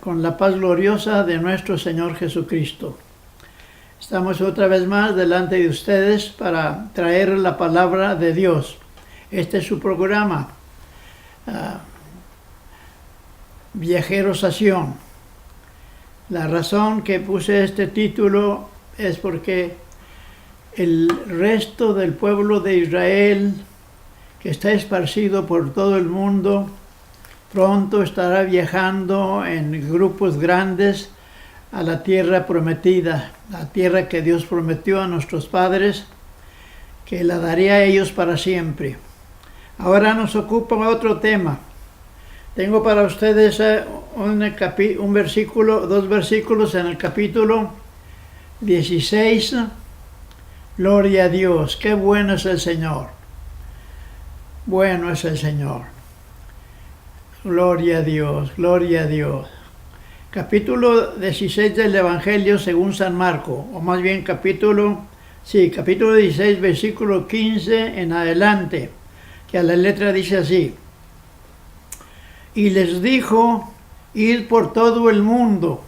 Con la paz gloriosa de nuestro Señor Jesucristo. Estamos otra vez más delante de ustedes para traer la palabra de Dios. Este es su programa, Viajeros a Sion. La razón que puse este título es porque el resto del pueblo de Israel, que está esparcido por todo el mundo, pronto estará viajando en grupos grandes a la tierra prometida, la tierra que Dios prometió a nuestros padres, que la daría a ellos para siempre. Ahora nos ocupa otro tema. Tengo para ustedes dos versículos en el capítulo 16. Gloria a Dios, qué bueno es el Señor. Bueno es el Señor. Gloria a Dios, gloria a Dios. Capítulo 16 del Evangelio según San Marco, o más bien capítulo 16, versículo 15 en adelante, que a la letra dice así: y les dijo, id por todo el mundo,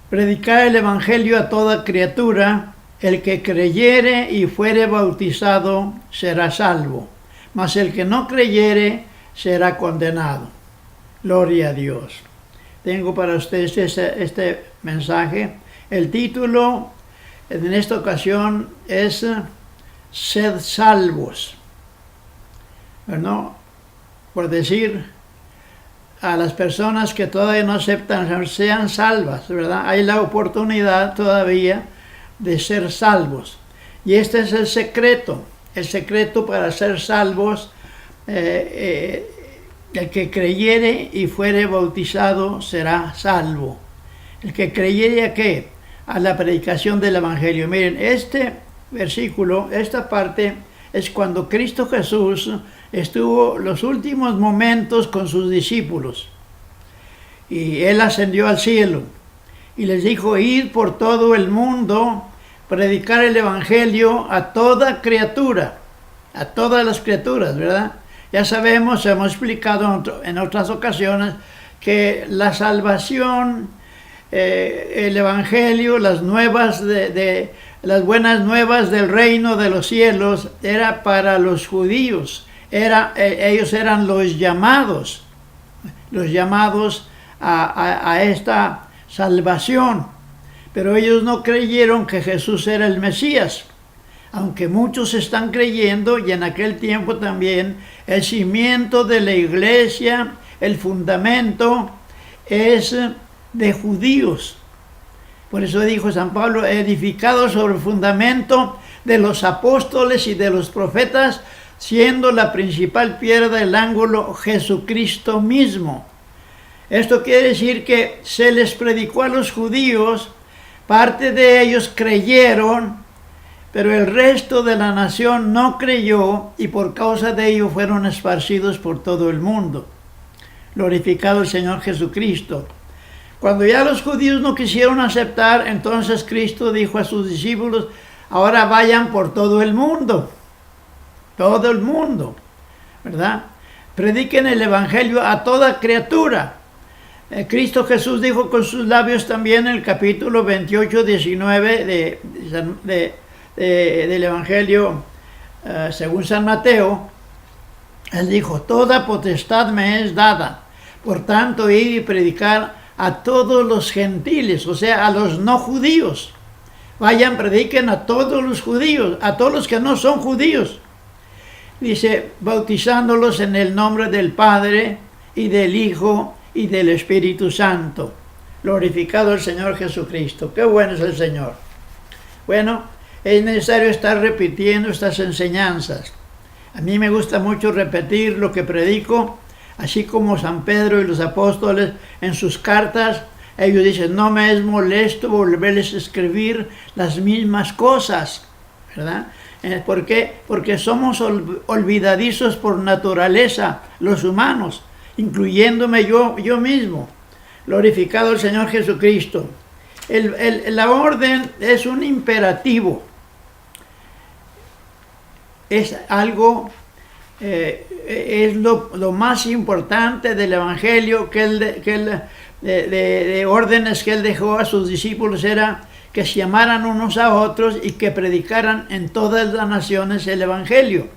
predicar el Evangelio a toda criatura, el que creyere y fuere bautizado será salvo, mas el que no creyere será condenado. Gloria a Dios. Tengo para ustedes este mensaje. El título en esta ocasión es Sed salvos. Bueno, por decir a las personas que todavía no aceptan, sean salvas, ¿verdad? Hay la oportunidad todavía de ser salvos. Y este es el secreto para ser salvos. El que creyere y fuere bautizado será salvo. El que creyere ¿a qué? A la predicación del Evangelio. Miren, este versículo, esta parte, es cuando Cristo Jesús estuvo los últimos momentos con sus discípulos. Y Él ascendió al cielo. Y les dijo, id por todo el mundo, predicar el Evangelio a toda criatura. A todas las criaturas, ¿verdad? Ya sabemos, hemos explicado en otras ocasiones, que la salvación, el Evangelio, las buenas nuevas del reino de los cielos, era para los judíos. Ellos eran los llamados a esta salvación. Pero ellos no creyeron que Jesús era el Mesías. Aunque muchos están creyendo, y en aquel tiempo también, el cimiento de la iglesia, el fundamento, es de judíos. Por eso dijo San Pablo, edificado sobre el fundamento de los apóstoles y de los profetas, siendo la principal piedra del ángulo Jesucristo mismo. Esto quiere decir que se les predicó a los judíos, parte de ellos creyeron, pero el resto de la nación no creyó y por causa de ello fueron esparcidos por todo el mundo. Glorificado el Señor Jesucristo. Cuando ya los judíos no quisieron aceptar, entonces Cristo dijo a sus discípulos, ahora vayan por todo el mundo, ¿verdad? Prediquen el Evangelio a toda criatura. Cristo Jesús dijo con sus labios también en el capítulo 28, 19 del Evangelio según San Mateo. Él dijo, toda potestad me es dada, por tanto ir y predicar a todos los gentiles, o sea, a los no judíos. Vayan, prediquen a todos los judíos, a todos los que no son judíos. Dice, bautizándolos en el nombre del Padre y del Hijo y del Espíritu Santo. Glorificado el Señor Jesucristo. Qué bueno es el Señor. Bueno, es necesario estar repitiendo estas enseñanzas. A mí me gusta mucho repetir lo que predico, así como San Pedro y los apóstoles en sus cartas, ellos dicen, no me es molesto volverles a escribir las mismas cosas, ¿verdad? ¿Por qué? Porque somos olvidadizos por naturaleza, los humanos, incluyéndome yo mismo. Glorificado el Señor Jesucristo. La orden es un imperativo. Es algo es lo más importante del Evangelio de órdenes que él dejó a sus discípulos, era que se amaran unos a otros y que predicaran en todas las naciones el Evangelio.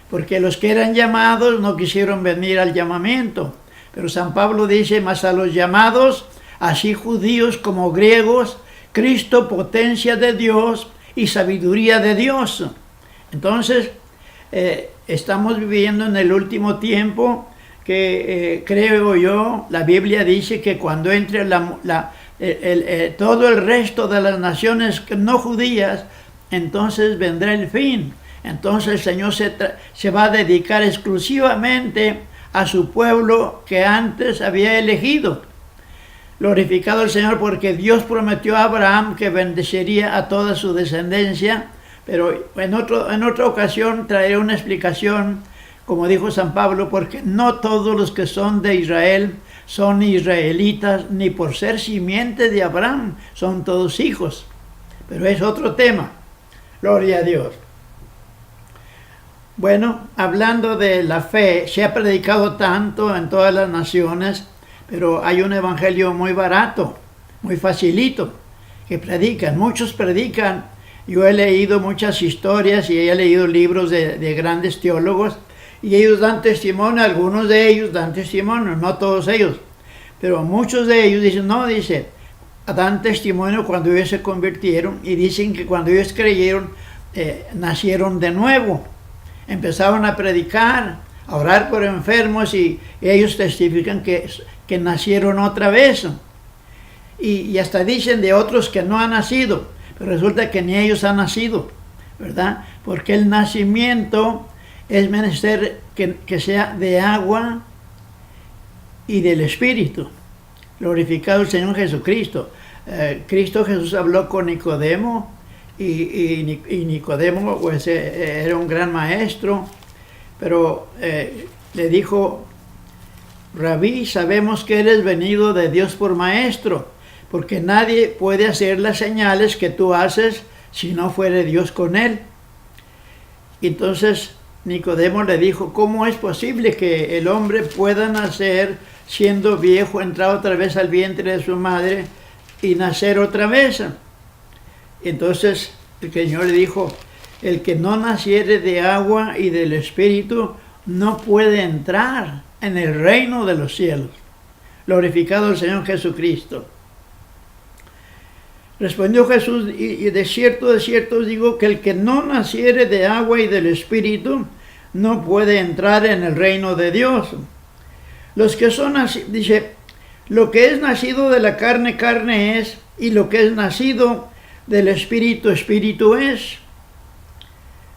Porque los que eran llamados no quisieron venir al llamamiento. Pero San Pablo dice: mas a los llamados, así judíos como griegos, Cristo potencia de Dios y sabiduría de Dios. Entonces, estamos viviendo en el último tiempo que creo yo, la Biblia dice que cuando entre todo el resto de las naciones no judías, entonces vendrá el fin. Entonces el Señor se va a dedicar exclusivamente a su pueblo que antes había elegido. Glorificado el Señor, porque Dios prometió a Abraham que bendeciría a toda su descendencia, pero en otra ocasión traeré una explicación, como dijo San Pablo, porque no todos los que son de Israel son israelitas, ni por ser simiente de Abraham son todos hijos. Pero es otro tema. Gloria a Dios. Bueno, hablando de la fe, se ha predicado tanto en todas las naciones, pero hay un evangelio muy barato, muy facilito, que predican. Muchos predican. Yo he leído muchas historias y he leído libros de grandes teólogos, y ellos dan testimonio, algunos de ellos dan testimonio, no todos ellos, pero muchos de ellos dicen, dan testimonio cuando ellos se convirtieron, y dicen que cuando ellos creyeron, nacieron de nuevo, empezaron a predicar, a orar por enfermos, y ellos testifican que nacieron otra vez, y hasta dicen de otros que no han nacido, pero resulta que ni ellos han nacido, ¿verdad? Porque el nacimiento es menester que sea de agua y del Espíritu. Glorificado el Señor Jesucristo. Cristo Jesús habló con Nicodemo, y Nicodemo pues, era un gran maestro, pero le dijo: Rabí, sabemos que eres venido de Dios por maestro, porque nadie puede hacer las señales que tú haces si no fuere Dios con él. Entonces Nicodemo le dijo: ¿cómo es posible que el hombre pueda nacer siendo viejo, entrar otra vez al vientre de su madre y nacer otra vez? Entonces el Señor le dijo: el que no naciere de agua y del Espíritu no puede entrar en el reino de los cielos. Glorificado el Señor Jesucristo. Respondió Jesús: y de cierto os digo que el que no naciere de agua y del Espíritu no puede entrar en el reino de Dios. Los que son así, dice, lo que es nacido de la carne, carne es, y lo que es nacido del Espíritu, Espíritu es.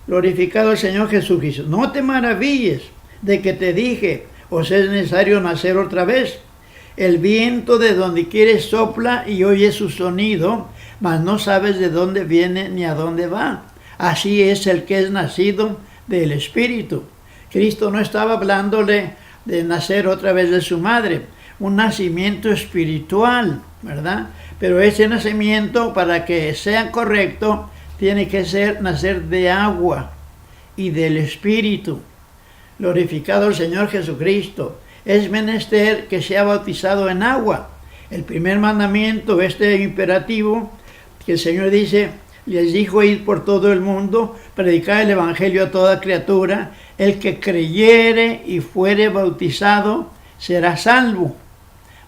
Glorificado el Señor Jesucristo. No te maravilles de que te dije, os es necesario nacer otra vez. El viento de donde quiere sopla y oye su sonido, mas no sabes de dónde viene ni a dónde va. Así es el que es nacido del Espíritu. Cristo no estaba hablándole de nacer otra vez de su madre, un nacimiento espiritual, ¿verdad? Pero ese nacimiento, para que sea correcto, tiene que nacer de agua y del Espíritu. Glorificado el Señor Jesucristo. Es menester que sea bautizado en agua. El primer mandamiento, imperativo, que el Señor dice, les dijo: id por todo el mundo, predicar el Evangelio a toda criatura. El que creyere y fuere bautizado será salvo,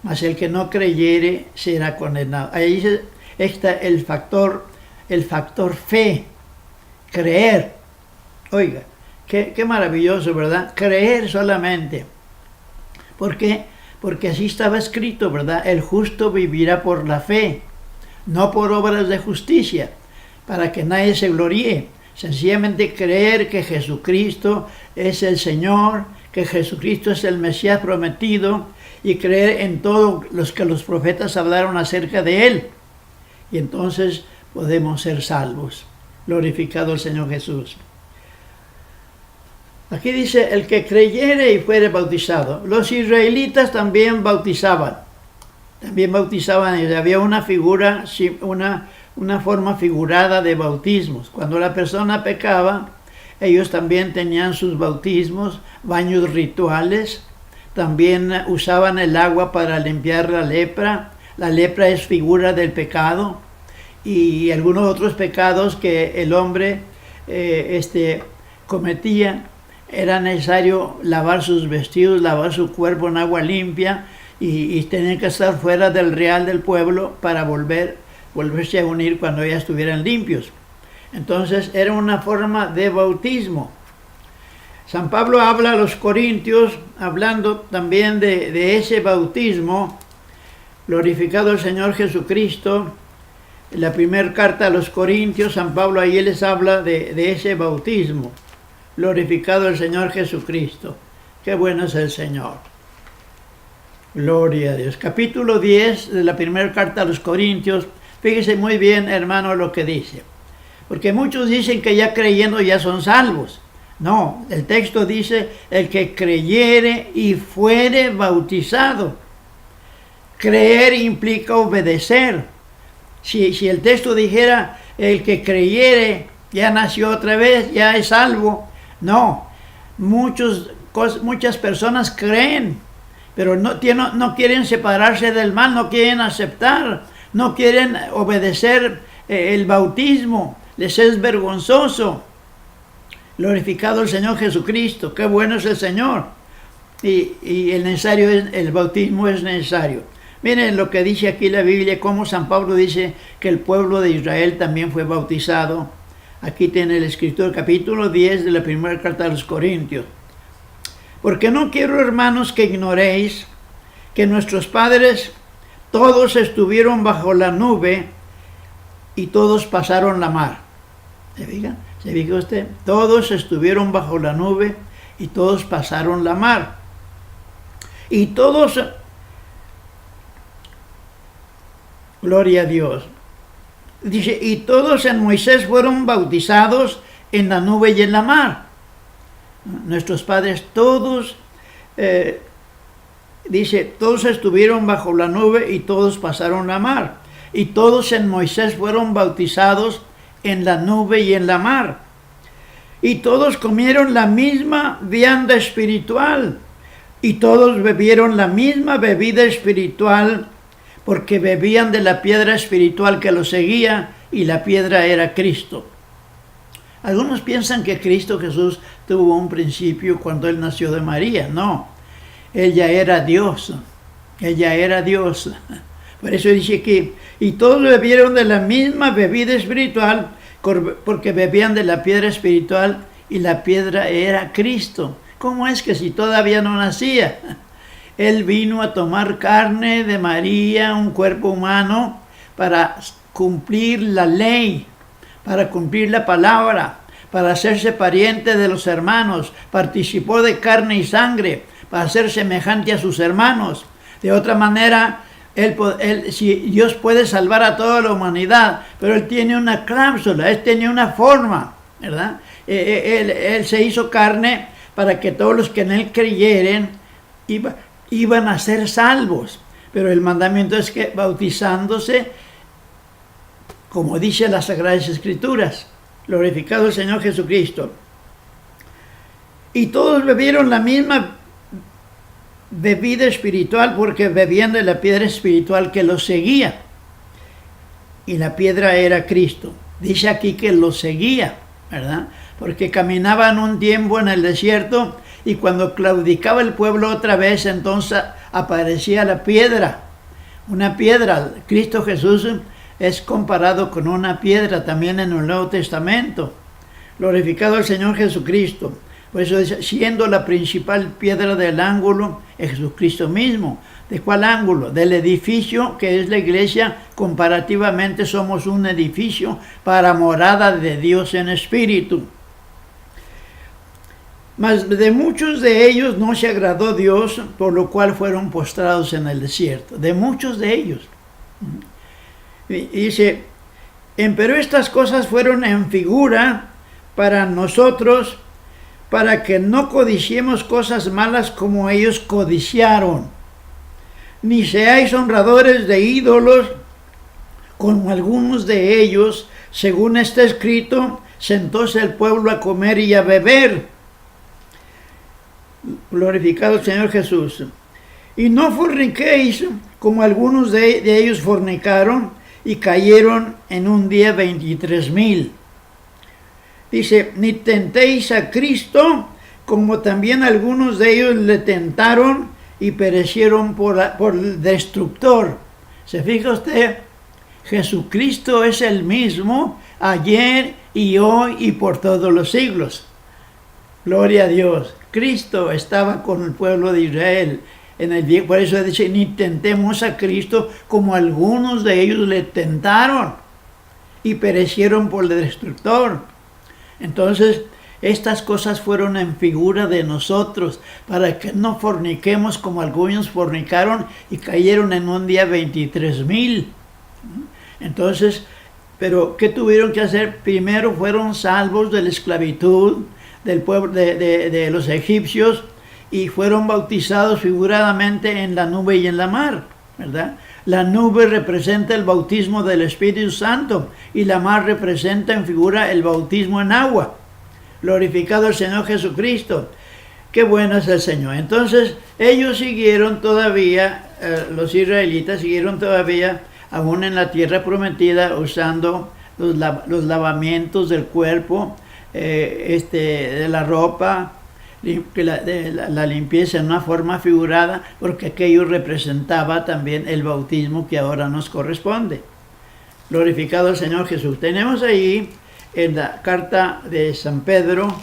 mas el que no creyere será condenado. Ahí está el factor fe, creer. Oiga, qué maravilloso, ¿verdad? Creer solamente. ¿Por qué? Porque así estaba escrito, ¿verdad? El justo vivirá por la fe, no por obras de justicia, para que nadie se gloríe. Sencillamente creer que Jesucristo es el Señor, que Jesucristo es el Mesías prometido, y creer en todo los que los profetas hablaron acerca de Él. Y entonces podemos ser salvos. Glorificado el Señor Jesús. Aquí dice: el que creyere y fuere bautizado. Los israelitas también bautizaban. Había una figura, una forma figurada de bautismos. Cuando la persona pecaba, ellos también tenían sus bautismos, baños rituales. También usaban el agua para limpiar la lepra. La lepra es figura del pecado y algunos otros pecados que el hombre cometía. Era necesario lavar sus vestidos, lavar su cuerpo en agua limpia y tenían que estar fuera del real del pueblo para volverse a unir cuando ya estuvieran limpios. Entonces era una forma de bautismo. San Pablo habla a los corintios, hablando también de ese bautismo, glorificado el Señor Jesucristo. En la primera carta a los corintios, San Pablo ahí les habla de ese bautismo, glorificado el Señor Jesucristo. Qué bueno es el Señor. Gloria a Dios. Capítulo 10 de la primera carta a los corintios. Fíjese muy bien, hermano, lo que dice. Porque muchos dicen que ya creyendo ya son salvos. No, el texto dice, el que creyere y fuere bautizado. Creer implica obedecer. Si el texto dijera, el que creyere ya nació otra vez, ya es salvo. No, muchas personas creen, pero no quieren separarse del mal, no quieren aceptar, no quieren obedecer el bautismo, les es vergonzoso. Glorificado el Señor Jesucristo, qué bueno es el Señor. Y el bautismo es necesario. Miren lo que dice aquí la Biblia, cómo San Pablo dice que el pueblo de Israel también fue bautizado. Aquí tiene el escritor, capítulo 10 de la primera carta a los Corintios. Porque no quiero, hermanos, que ignoréis que nuestros padres todos estuvieron bajo la nube y todos pasaron la mar. ¿Se fija? ¿Se fija usted? Todos estuvieron bajo la nube y todos pasaron la mar. Y todos, gloria a Dios, dice, y todos en Moisés fueron bautizados en la nube y en la mar. Nuestros padres todos, dice, todos estuvieron bajo la nube y todos pasaron la mar. Y todos en Moisés fueron bautizados en la nube y en la mar. Y todos comieron la misma vianda espiritual. Y todos bebieron la misma bebida espiritual, porque bebían de la piedra espiritual que los seguía, y la piedra era Cristo. Algunos piensan que Cristo Jesús tuvo un principio cuando Él nació de María. No, Él ya era Dios. Él ya era Dios. Por eso dice aquí, y todos bebieron de la misma bebida espiritual, porque bebían de la piedra espiritual, y la piedra era Cristo. ¿Cómo es que si todavía no nacía? Él vino a tomar carne de María, un cuerpo humano, para cumplir la ley, para cumplir la palabra, para hacerse pariente de los hermanos. Participó de carne y sangre para ser semejante a sus hermanos. De otra manera, si Dios puede salvar a toda la humanidad, pero Él tiene una cláusula, Él tiene una forma, ¿verdad? Él se hizo carne para que todos los que en Él creyeren iban a ser salvos. Pero el mandamiento es que bautizándose, como dice las Sagradas Escrituras, glorificado el Señor Jesucristo. Y todos bebieron la misma bebida espiritual, porque bebían de la piedra espiritual que los seguía. Y la piedra era Cristo. Dice aquí que los seguía, ¿verdad? Porque caminaban un tiempo en el desierto, y cuando claudicaba el pueblo otra vez, entonces aparecía la piedra. Una piedra. Cristo Jesús es comparado con una piedra también en el Nuevo Testamento. Glorificado el Señor Jesucristo. Por eso dice, siendo la principal piedra del ángulo, es Jesucristo mismo. ¿De cuál ángulo? Del edificio que es la iglesia. Comparativamente somos un edificio para morada de Dios en espíritu. Mas de muchos de ellos no se agradó Dios, por lo cual fueron postrados en el desierto. De muchos de ellos. Y dice, pero estas cosas fueron en figura para nosotros, para que no codiciemos cosas malas como ellos codiciaron, ni seáis honradores de ídolos, como algunos de ellos, según está escrito, sentóse el pueblo a comer y a beber. Glorificado el Señor Jesús. Y no forniquéis como algunos de ellos fornicaron y cayeron en un día 23,000. Dice, ni tentéis a Cristo como también algunos de ellos le tentaron y perecieron por el destructor. ¿Se fija usted? Jesucristo es el mismo ayer y hoy y por todos los siglos. Gloria a Dios. Cristo estaba con el pueblo de Israel. Por eso dice, ni tentemos a Cristo como algunos de ellos le tentaron y perecieron por el destructor. Entonces, estas cosas fueron en figura de nosotros, para que no forniquemos como algunos fornicaron y cayeron en un día 23,000. Entonces, pero ¿qué tuvieron que hacer? Primero fueron salvos de la esclavitud del pueblo de los egipcios y fueron bautizados figuradamente en la nube y en la mar, ¿verdad? La nube representa el bautismo del Espíritu Santo y la mar representa en figura el bautismo en agua. Glorificado el Señor Jesucristo. Qué bueno es el Señor. Entonces, ellos siguieron todavía, los israelitas siguieron todavía, aún en la tierra prometida, usando los lavamientos del cuerpo, de la ropa, la limpieza en una forma figurada, porque aquello representaba también el bautismo que ahora nos corresponde. Glorificado el Señor Jesús. Tenemos ahí en la carta de San Pedro,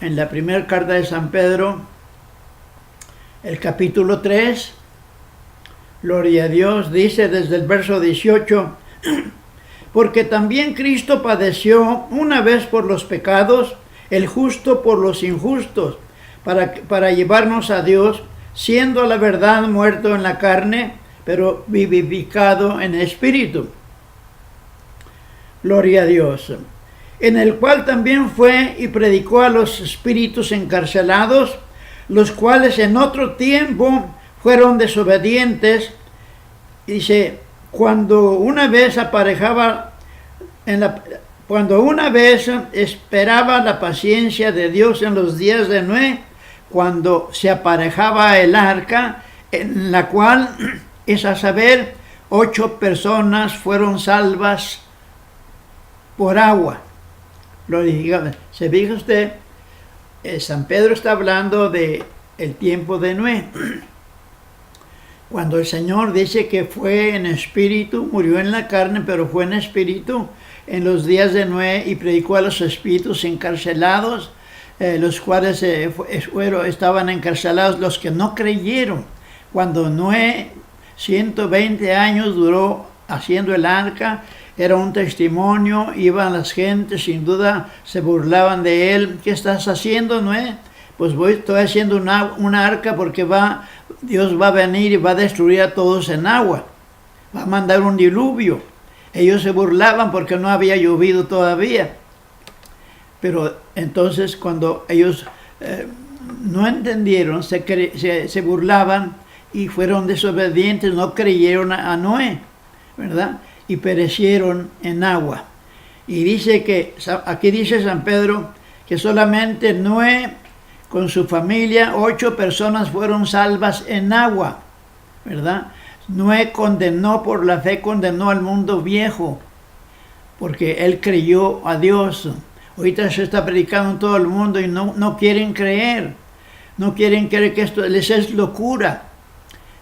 en la primera carta de San Pedro, el capítulo 3, gloria a Dios, dice desde el verso 18, porque también Cristo padeció una vez por los pecados, el justo por los injustos, para llevarnos a Dios, siendo a la verdad muerto en la carne, pero vivificado en espíritu. Gloria a Dios. En el cual también fue y predicó a los espíritus encarcelados, los cuales en otro tiempo fueron desobedientes. Dice, cuando una vez esperaba la paciencia de Dios en los días de Noé, cuando se aparejaba el arca, en la cual, es a saber, 8 personas fueron salvas por agua. ¿Se fija usted? San Pedro está hablando de el tiempo de Noé. Cuando el Señor dice que fue en espíritu, murió en la carne, pero fue en espíritu en los días de Noé y predicó a los espíritus encarcelados, los cuales estaban encarcelados, los que no creyeron. Cuando Noé 120 años duró haciendo el arca, era un testimonio, iban las gentes, sin duda se burlaban de él. ¿Qué estás haciendo, Noé? Pues estoy haciendo una arca porque Dios va a venir y va a destruir a todos en agua. Va a mandar un diluvio. Ellos se burlaban porque no había llovido todavía. Pero entonces cuando ellos no entendieron, se burlaban y fueron desobedientes, no creyeron a Noé, ¿verdad? Y perecieron en agua. Y aquí dice San Pedro que solamente Noé con su familia, 8 personas fueron salvas en agua, ¿verdad? Noé por la fe condenó al mundo viejo, porque él creyó a Dios. Ahorita se está predicando en todo el mundo y no quieren creer. No quieren creer, que esto les es locura.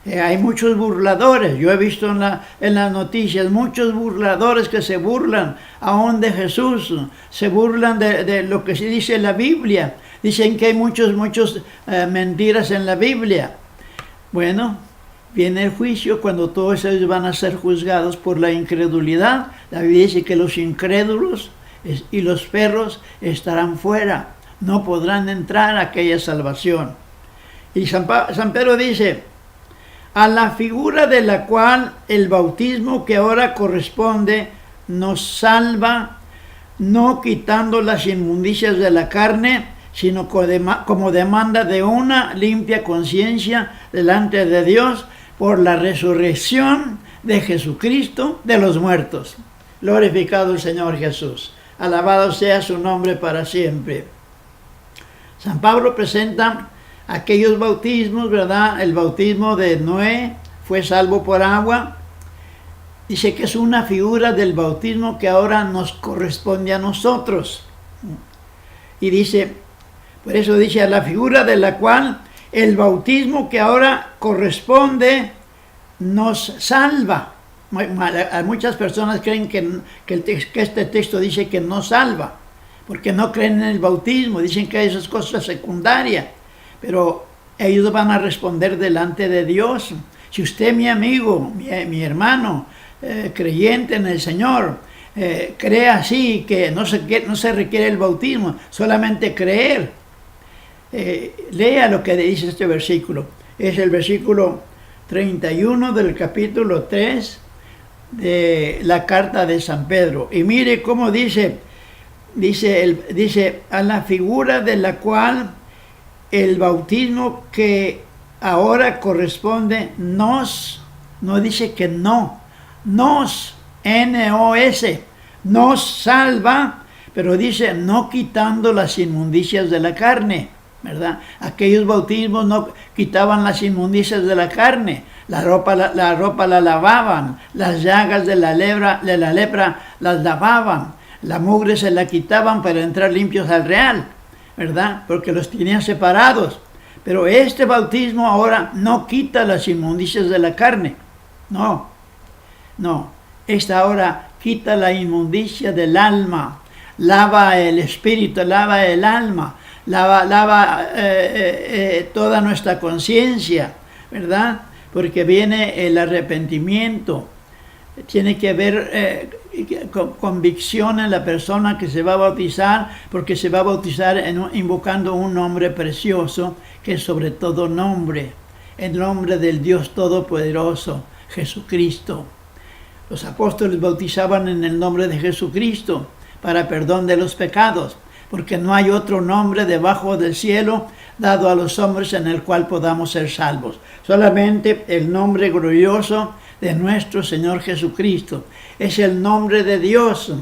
Hay muchos burladores. Yo he visto en las noticias muchos burladores que se burlan aún de Jesús. Se burlan de lo que se dice en la Biblia. Dicen que hay muchas mentiras en la Biblia. Bueno, viene el juicio cuando todos ellos van a ser juzgados por la incredulidad. La Biblia dice que los incrédulos y los perros estarán fuera. No podrán entrar a aquella salvación. Y San Pedro dice, a la figura de la cual el bautismo que ahora corresponde nos salva, no quitando las inmundicias de la carne, sino como demanda de una limpia conciencia delante de Dios por la resurrección de Jesucristo de los muertos. Glorificado el Señor Jesús. Alabado sea su nombre para siempre. San Pablo presenta aquellos bautismos, ¿verdad? El bautismo de Noé fue salvo por agua. Dice que es una figura del bautismo que ahora nos corresponde a nosotros. Y dice, por eso dice, a la figura de la cual el bautismo que ahora corresponde nos salva. Muchas personas creen que este texto dice que no salva, porque no creen en el bautismo, dicen que eso es cosa secundaria, pero ellos van a responder delante de Dios. Si usted, mi amigo, mi hermano, creyente en el Señor, cree así, que no se requiere el bautismo, solamente creer, lea lo que dice este versículo. Es el versículo 31 del capítulo 3 de la carta de San Pedro. Y mire cómo dice a la figura de la cual el bautismo que ahora corresponde nos, no dice que no, nos, N-O-S, nos salva, pero dice no quitando las inmundicias de la carne, ¿verdad? Aquellos bautismos no quitaban las inmundicias de la carne, la ropa la lavaban, las llagas de la lepra las lavaban, la mugre se la quitaban para entrar limpios al real, ¿verdad? Porque los tenían separados. Pero este bautismo ahora no quita las inmundicias de la carne, no, esta ahora quita la inmundicia del alma, lava el espíritu, lava el alma, lava toda nuestra conciencia, ¿verdad? Porque viene el arrepentimiento, tiene que haber convicción en la persona que se va a bautizar, porque se va a bautizar invocando un nombre precioso, que es sobre todo nombre, el nombre del Dios Todopoderoso, Jesucristo. Los apóstoles bautizaban en el nombre de Jesucristo para perdón de los pecados, porque no hay otro nombre debajo del cielo dado a los hombres en el cual podamos ser salvos. Solamente el nombre glorioso de nuestro Señor Jesucristo. Es el nombre de Dios,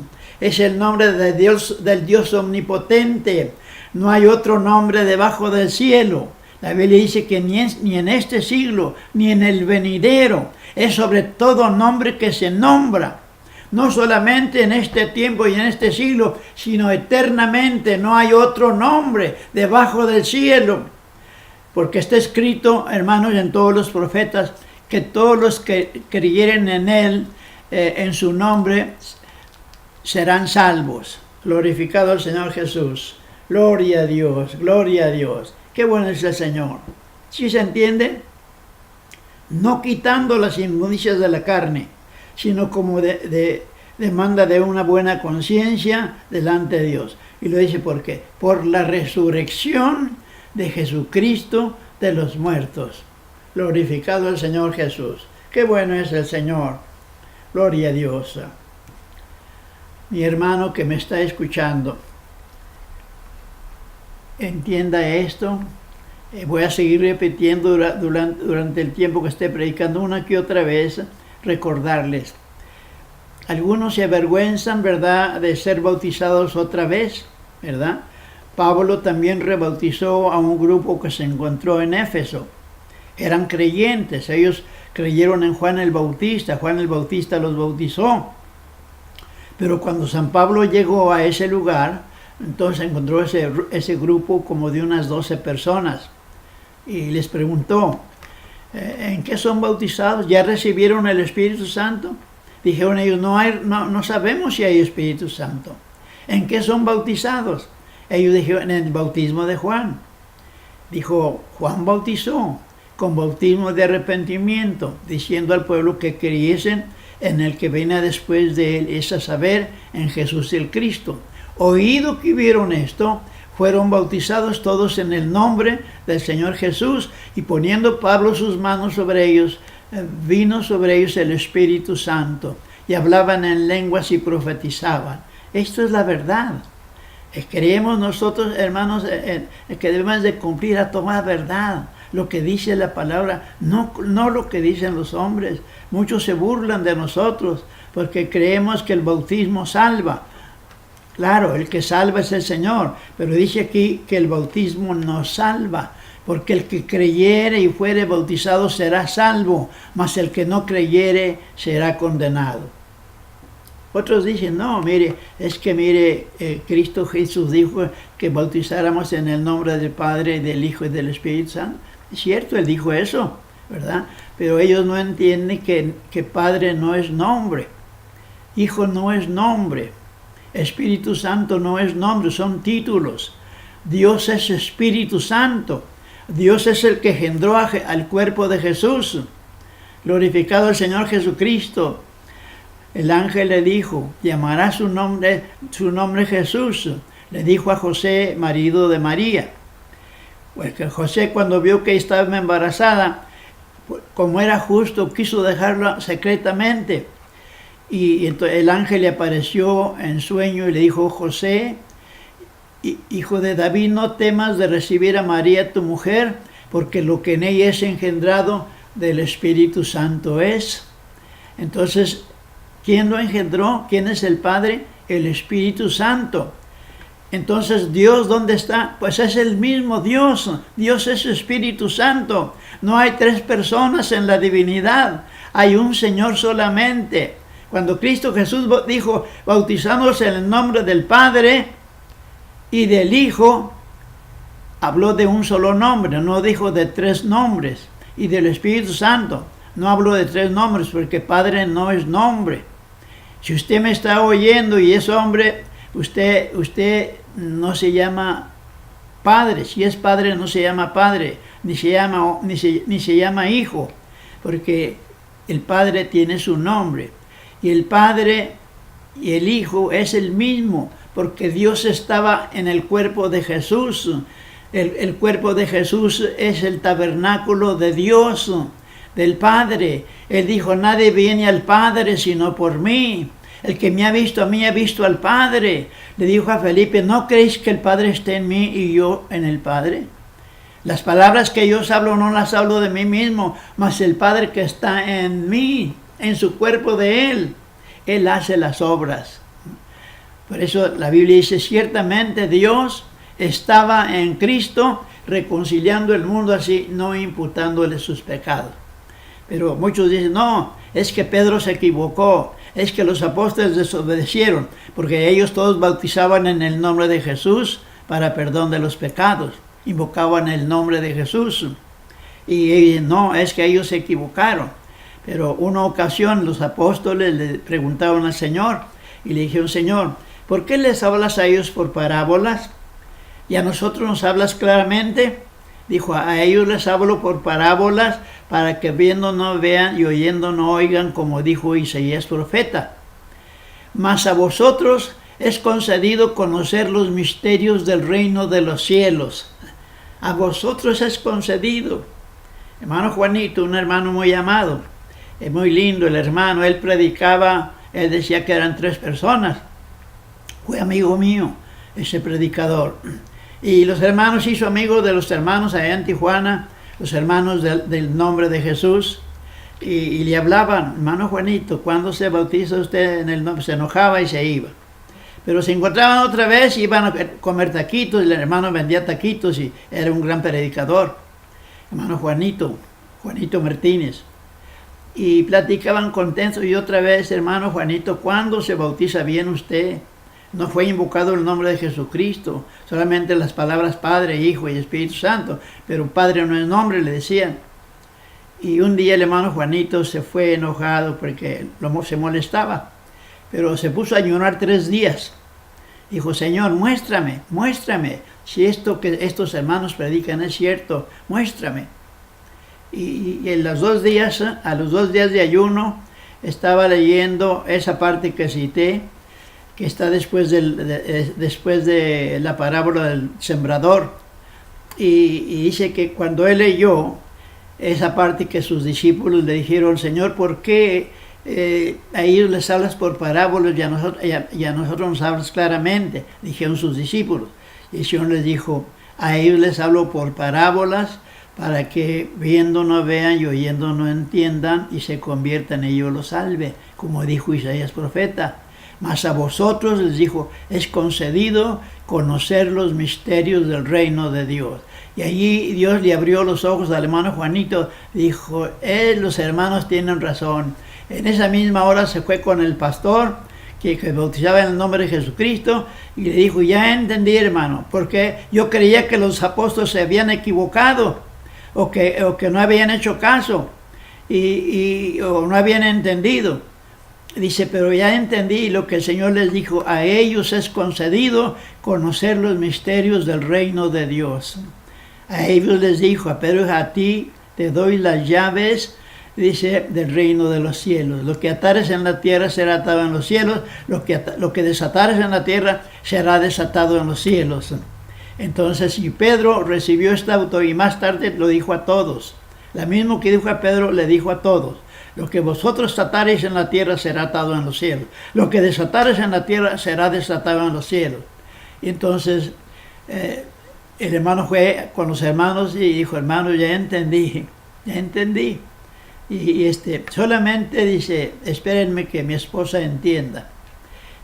es el nombre de Dios, del Dios omnipotente. No hay otro nombre debajo del cielo. La Biblia dice que ni en este siglo, ni en el venidero, es sobre todo nombre que se nombra. No solamente en este tiempo y en este siglo, sino eternamente. No hay otro nombre debajo del cielo. Porque está escrito, hermanos, en todos los profetas, que todos los que creyeren en Él, en su nombre, serán salvos. Glorificado el Señor Jesús. Gloria a Dios, gloria a Dios. Qué bueno es el Señor. ¿Sí se entiende? No quitando las inmundicias de la carne, sino como demanda de una buena conciencia delante de Dios. Y lo dice ¿por qué? Por la resurrección de Jesucristo de los muertos. Glorificado el Señor Jesús. Qué bueno es el Señor. Gloria a Dios. Mi hermano que me está escuchando, entienda esto. Voy a seguir repitiendo durante el tiempo que esté predicando una que otra vez, recordarles. Algunos se avergüenzan, ¿verdad?, de ser bautizados otra vez, ¿verdad? Pablo también rebautizó a un grupo que se encontró en Éfeso. Eran creyentes, ellos creyeron en Juan el Bautista los bautizó. Pero cuando San Pablo llegó a ese lugar, entonces encontró ese grupo como de unas 12 personas y les preguntó, ¿en qué son bautizados? ¿Ya recibieron el Espíritu Santo? Dijeron ellos, no sabemos si hay Espíritu Santo. ¿En qué son bautizados? Ellos dijeron, en el bautismo de Juan. Dijo, Juan bautizó con bautismo de arrepentimiento, diciendo al pueblo que creyesen en el que venía después de él, es a saber, en Jesús el Cristo. Oído que vieron esto, fueron bautizados todos en el nombre del Señor Jesús, y poniendo Pablo sus manos sobre ellos, vino sobre ellos el Espíritu Santo, y hablaban en lenguas y profetizaban. Esto es la verdad. Creemos nosotros, hermanos, que debemos de cumplir a toda verdad lo que dice la palabra, no lo que dicen los hombres. Muchos se burlan de nosotros porque creemos que el bautismo salva. Claro, el que salva es el Señor, pero dice aquí que el bautismo no salva, porque el que creyere y fuere bautizado será salvo, mas el que no creyere será condenado. Otros dicen, no, mire, Cristo Jesús dijo que bautizáramos en el nombre del Padre, del Hijo y del Espíritu Santo. Es cierto, Él dijo eso, ¿verdad? Pero ellos no entienden que Padre no es nombre, Hijo no es nombre, Espíritu Santo no es nombre, son títulos. Dios es Espíritu Santo. Dios es el que engendró al cuerpo de Jesús. Glorificado el Señor Jesucristo. El ángel le dijo, llamará su nombre Jesús. Le dijo a José, marido de María. Pues que José, cuando vio que estaba embarazada, como era justo, quiso dejarlo secretamente. Y entonces el ángel le apareció en sueño y le dijo, José, hijo de David, no temas de recibir a María tu mujer, porque lo que en ella es engendrado del Espíritu Santo es. Entonces, ¿quién lo engendró? ¿Quién es el Padre? El Espíritu Santo. Entonces, ¿Dios dónde está? Pues es el mismo Dios. Dios es Espíritu Santo. No hay tres personas en la divinidad. Hay un Señor solamente. Cuando Cristo Jesús dijo, bautizamos en el nombre del Padre y del Hijo, habló de un solo nombre, no dijo de tres nombres. Y del Espíritu Santo, no habló de tres nombres, porque Padre no es nombre. Si usted me está oyendo y es hombre, usted no se llama Padre. Si es Padre, no se llama Padre, ni se llama Hijo, porque el Padre tiene su nombre. Y el Padre y el Hijo es el mismo, porque Dios estaba en el cuerpo de Jesús. El cuerpo de Jesús es el tabernáculo de Dios, del Padre. Él dijo, nadie viene al Padre sino por mí. El que me ha visto a mí ha visto al Padre. Le dijo a Felipe, ¿no creéis que el Padre esté en mí y yo en el Padre? Las palabras que yo os hablo no las hablo de mí mismo, mas el Padre que está en mí, en su cuerpo de Él hace las obras. Por eso la Biblia dice, ciertamente Dios estaba en Cristo reconciliando el mundo así, no imputándole sus pecados. Pero muchos dicen, no, es que Pedro se equivocó, es que los apóstoles desobedecieron, porque ellos todos bautizaban en el nombre de Jesús para perdón de los pecados, invocaban el nombre de Jesús. Y no, es que ellos se equivocaron. Pero una ocasión los apóstoles le preguntaron al Señor y le dijeron, Señor, ¿por qué les hablas a ellos por parábolas? ¿Y a nosotros nos hablas claramente? Dijo, a ellos les hablo por parábolas para que viendo no vean y oyendo no oigan, como dijo Isaías profeta. Mas a vosotros es concedido conocer los misterios del reino de los cielos. A vosotros es concedido. Hermano Juanito, un hermano muy amado, es muy lindo el hermano, él predicaba, él decía que eran tres personas. Fue amigo mío, ese predicador. Y los hermanos hizo amigos de los hermanos allá en Tijuana, los hermanos del nombre de Jesús, y le hablaban, hermano Juanito, ¿cuándo se bautiza usted en el nombre? Se enojaba y se iba. Pero se encontraban otra vez y iban a comer taquitos, y el hermano vendía taquitos y era un gran predicador. Hermano Juanito Martínez. Y platicaban contentos y otra vez, hermano Juanito, ¿cuándo se bautiza bien usted? No fue invocado el nombre de Jesucristo, solamente las palabras Padre, Hijo y Espíritu Santo, pero Padre no es nombre, le decían. Y un día el hermano Juanito se fue enojado porque se molestaba, pero se puso a ayunar 3 días. Dijo, Señor, muéstrame si esto que estos hermanos predican es cierto, muéstrame. Y a los 2 días de ayuno, estaba leyendo esa parte que cité, que está después de la parábola del sembrador. Y dice que cuando él leyó esa parte, que sus discípulos le dijeron, Señor, ¿por qué a ellos les hablas por parábolas y a nosotros nos hablas claramente? Dijeron sus discípulos. Y el Señor les dijo, a ellos les hablo por parábolas para que viendo no vean y oyendo no entiendan y se conviertan y yo los salve, como dijo Isaías profeta. mas a vosotros, les dijo, es concedido conocer los misterios del reino de Dios. Y allí Dios le abrió los ojos al hermano Juanito, dijo, los hermanos tienen razón. En esa misma hora se fue con el pastor, que bautizaba en el nombre de Jesucristo, y le dijo, ya entendí, hermano, porque yo creía que los apóstoles se habían equivocado, o que no habían hecho caso, o no habían entendido. Dice, pero ya entendí lo que el Señor les dijo, a ellos es concedido conocer los misterios del reino de Dios. A ellos les dijo, a Pedro, a ti te doy las llaves, dice, del reino de los cielos. Lo que atares en la tierra será atado en los cielos, lo que desatares en la tierra será desatado en los cielos. Entonces, y Pedro recibió esta autoridad y más tarde lo dijo a todos. Lo mismo que dijo a Pedro, le dijo a todos. Lo que vosotros atareis en la tierra será atado en los cielos. Lo que desatares en la tierra será desatado en los cielos. Y entonces el hermano fue con los hermanos y dijo, hermanos, ya entendí. Y solamente dice, espérenme que mi esposa entienda.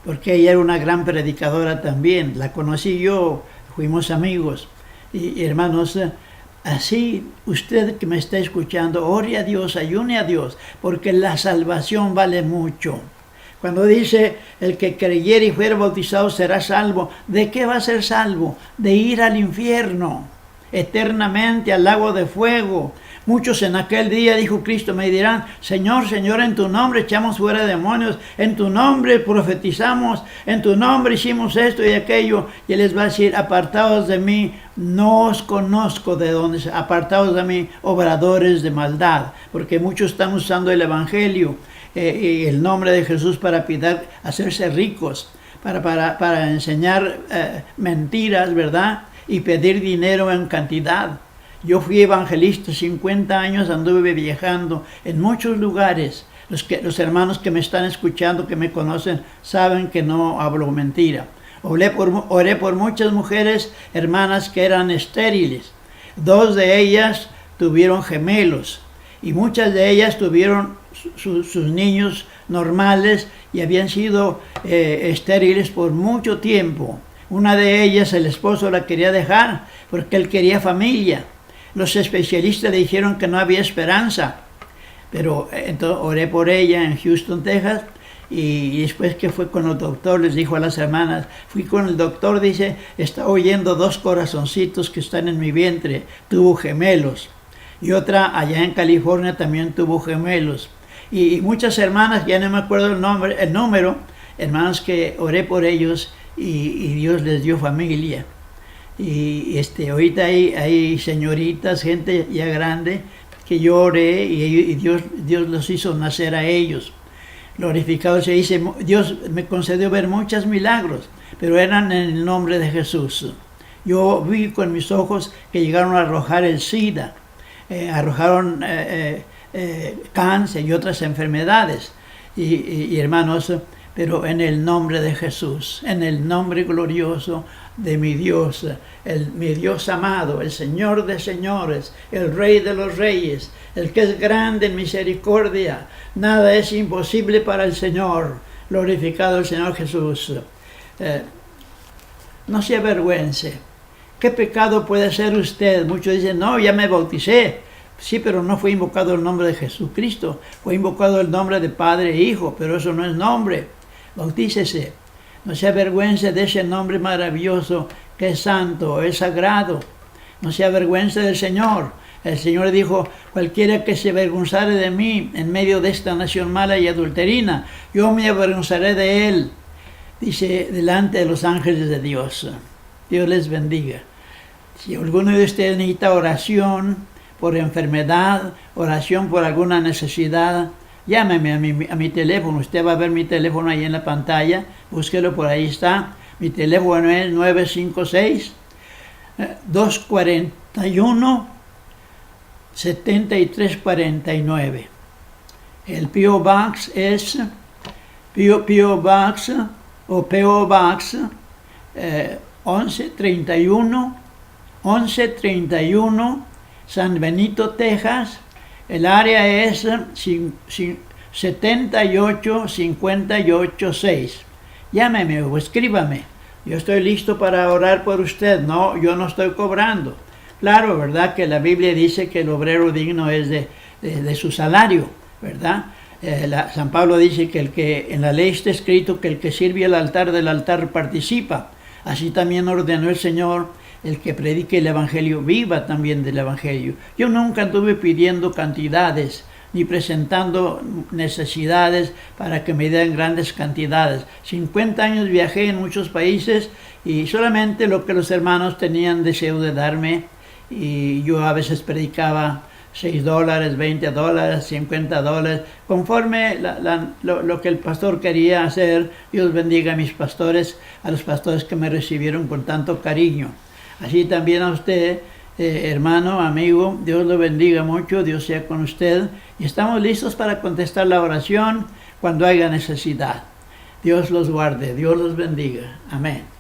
Porque ella era una gran predicadora también. La conocí yo, fuimos amigos. Y hermanos, así, usted que me está escuchando, ore a Dios, ayune a Dios, porque la salvación vale mucho. Cuando dice, el que creyere y fuera bautizado será salvo, ¿de qué va a ser salvo? De ir al infierno, eternamente al lago de fuego. Muchos en aquel día, dijo Cristo, me dirán, Señor, Señor, en tu nombre echamos fuera demonios, en tu nombre profetizamos, en tu nombre hicimos esto y aquello. Y Él les va a decir, apartados de mí, no os conozco de dónde, apartados de mí, obradores de maldad. Porque muchos están usando el Evangelio y el nombre de Jesús para hacerse ricos, para enseñar mentiras, ¿verdad? Y pedir dinero en cantidad. Yo fui evangelista, 50 años anduve viajando en muchos lugares. Los hermanos que me están escuchando, que me conocen, saben que no hablo mentira. Oré por muchas mujeres, hermanas que eran estériles. 2 de ellas tuvieron gemelos y muchas de ellas tuvieron sus niños normales y habían sido estériles por mucho tiempo. Una de ellas, el esposo la quería dejar porque él quería familia. Los especialistas le dijeron que no había esperanza, pero entonces oré por ella en Houston, Texas, y después que fue con el doctor, les dijo a las hermanas, fui con el doctor, dice, está oyendo 2 corazoncitos que están en mi vientre, tuvo gemelos, y otra allá en California también tuvo gemelos, y muchas hermanas, ya no me acuerdo el número, hermanas que oré por ellos, y Dios les dio familia. Y ahorita hay señoritas, gente ya grande, que yo oré y Dios los hizo nacer a ellos. Glorificado se dice, Dios me concedió ver muchos milagros, pero eran en el nombre de Jesús. Yo vi con mis ojos que llegaron a arrojar el SIDA, arrojaron cáncer y otras enfermedades. Y hermanos, pero en el nombre de Jesús, en el nombre glorioso de mi Dios amado, el Señor de señores, el Rey de los reyes, el que es grande en misericordia. Nada es imposible para el Señor. Glorificado el Señor Jesús. No se avergüence. ¿Qué pecado puede hacer usted? Muchos dicen, no, ya me bauticé. Sí, pero no fue invocado el nombre de Jesucristo. Fue invocado el nombre de Padre e Hijo, pero eso no es nombre. Bautícese. No se avergüence de ese nombre maravilloso que es santo, es sagrado. No se avergüence del Señor. El Señor dijo, cualquiera que se avergonzare de mí en medio de esta nación mala y adulterina, yo me avergonzaré de él. Dice, delante de los ángeles de Dios. Dios les bendiga. Si alguno de ustedes necesita oración por enfermedad, oración por alguna necesidad, llámeme a mi teléfono. Usted va a ver mi teléfono ahí en la pantalla. Búsquelo, por ahí está. Mi teléfono es 956-241-7349. El P.O. Box es P.O. Box o P.O. Box 1131 San Benito, Texas. El área es 78586. llámeme o escríbame. Yo estoy listo para orar por usted. No, yo no estoy cobrando. Claro, ¿verdad? Que la Biblia dice que el obrero digno es de su salario, ¿verdad? San Pablo dice que en la ley está escrito que el que sirve al altar del altar participa. Así también ordenó el Señor, el que predique el Evangelio viva también del Evangelio. Yo nunca anduve pidiendo cantidades ni presentando necesidades para que me den grandes cantidades. 50 años viajé en muchos países y solamente lo que los hermanos tenían deseo de darme, y yo a veces predicaba $6, $20, $50, conforme lo que el pastor quería hacer. Dios bendiga a mis pastores, a los pastores que me recibieron con tanto cariño. Así también a usted, hermano, amigo, Dios lo bendiga mucho, Dios sea con usted. Y estamos listos para contestar la oración cuando haya necesidad. Dios los guarde, Dios los bendiga. Amén.